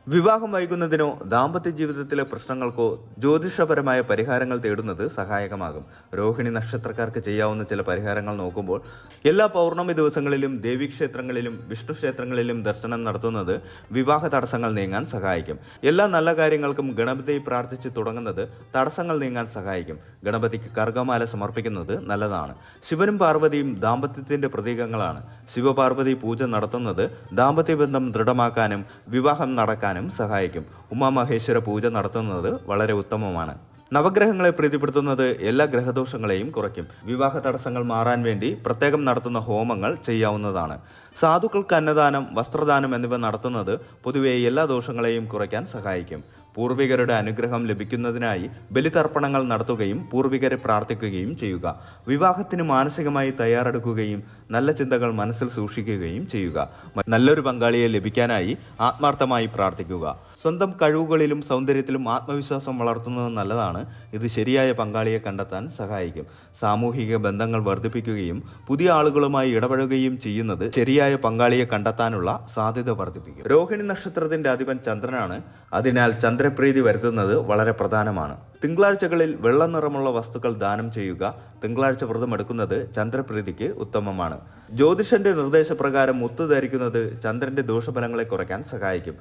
വിവാഹം വൈകുന്നതിനോ ദാമ്പത്യ ജീവിതത്തിലെ പ്രശ്നങ്ങൾക്കോ ജ്യോതിഷപരമായ പരിഹാരങ്ങൾ തേടുന്നത് സഹായകമാകും. രോഹിണി നക്ഷത്രക്കാർക്ക് ചെയ്യാവുന്ന ചില പരിഹാരങ്ങൾ നോക്കുമ്പോൾ, എല്ലാ പൗർണമി ദിവസങ്ങളിലും ദേവീക്ഷേത്രങ്ങളിലും വിഷ്ണു ക്ഷേത്രങ്ങളിലും ദർശനം നടത്തുന്നത് വിവാഹ തടസ്സങ്ങൾ നീങ്ങാൻ സഹായിക്കും. എല്ലാ നല്ല കാര്യങ്ങൾക്കും ഗണപതിയെ പ്രാർത്ഥിച്ച് തുടങ്ങുന്നത് തടസ്സങ്ങൾ നീങ്ങാൻ സഹായിക്കും. ഗണപതിക്ക് കർഗമാല സമർപ്പിക്കുന്നത് നല്ലതാണ്. ശിവനും പാർവതിയും ദാമ്പത്യത്തിന്റെ പ്രതീകങ്ങളാണ്. ശിവപാർവതി പൂജ നടത്തുന്നത് ദാമ്പത്യ ബന്ധം ദൃഢമാക്കാനും വിവാഹം നടക്കാനും സഹായിക്കും. ഉമാമഹേശ്വര പൂജ നടത്തുന്നത് വളരെ ഉത്തമമാണ്. നവഗ്രഹങ്ങളെ പ്രീതിപ്പെടുത്തുന്നത് എല്ലാ ഗ്രഹദോഷങ്ങളെയും കുറയ്ക്കും. വിവാഹ തടസ്സങ്ങൾ മാറാൻ വേണ്ടി പ്രത്യേകം നടത്തുന്ന ഹോമങ്ങൾ ചെയ്യാവുന്നതാണ്. സാധുക്കൾക്ക് അന്നദാനം, വസ്ത്രദാനം എന്നിവ നടത്തുന്നത് പൊതുവെ എല്ലാ ദോഷങ്ങളെയും കുറയ്ക്കാൻ സഹായിക്കും. പൂർവികരുടെ അനുഗ്രഹം ലഭിക്കുന്നതിനായി ബലിതർപ്പണങ്ങൾ നടത്തുകയും പൂർവികരെ പ്രാർത്ഥിക്കുകയും ചെയ്യുക. വിവാഹത്തിന് മാനസികമായി തയ്യാറെടുക്കുകയും നല്ല ചിന്തകൾ മനസ്സിൽ സൂക്ഷിക്കുകയും ചെയ്യുക. നല്ലൊരു പങ്കാളിയെ ലഭിക്കാനായി ആത്മാർത്ഥമായി പ്രാർത്ഥിക്കുക. സ്വന്തം കഴിവുകളിലും സൗന്ദര്യത്തിലും ആത്മവിശ്വാസം വളർത്തുന്നത് നല്ലതാണ്. ഇത് ശരിയായ പങ്കാളിയെ കണ്ടെത്താൻ സഹായിക്കും. സാമൂഹിക ബന്ധങ്ങൾ വർദ്ധിപ്പിക്കുകയും പുതിയ ആളുകളുമായി ഇടപഴകുകയും ചെയ്യുന്നത് ശരിയായ പങ്കാളിയെ കണ്ടെത്താനുള്ള സാധ്യത വർദ്ധിപ്പിക്കും. രോഹിണി നക്ഷത്രത്തിന്റെ അധിപൻ ചന്ദ്രനാണ്. അതിനാൽ ചന്ദ്രപ്രീതി വരുത്തുന്നത് വളരെ പ്രധാനമാണ്. തിങ്കളാഴ്ചകളിൽ വെള്ള നിറമുള്ള വസ്തുക്കൾ ദാനം ചെയ്യുക. തിങ്കളാഴ്ച വ്രതമെടുക്കുന്നത് ചന്ദ്രപ്രീതിക്ക് ഉത്തമമാണ്. ജ്യോതിഷന്റെ നിർദ്ദേശപ്രകാരം മുത്ത് ധരിക്കുന്നത് ചന്ദ്രന്റെ ദോഷഫലങ്ങളെ കുറയ്ക്കാൻ സഹായിക്കും.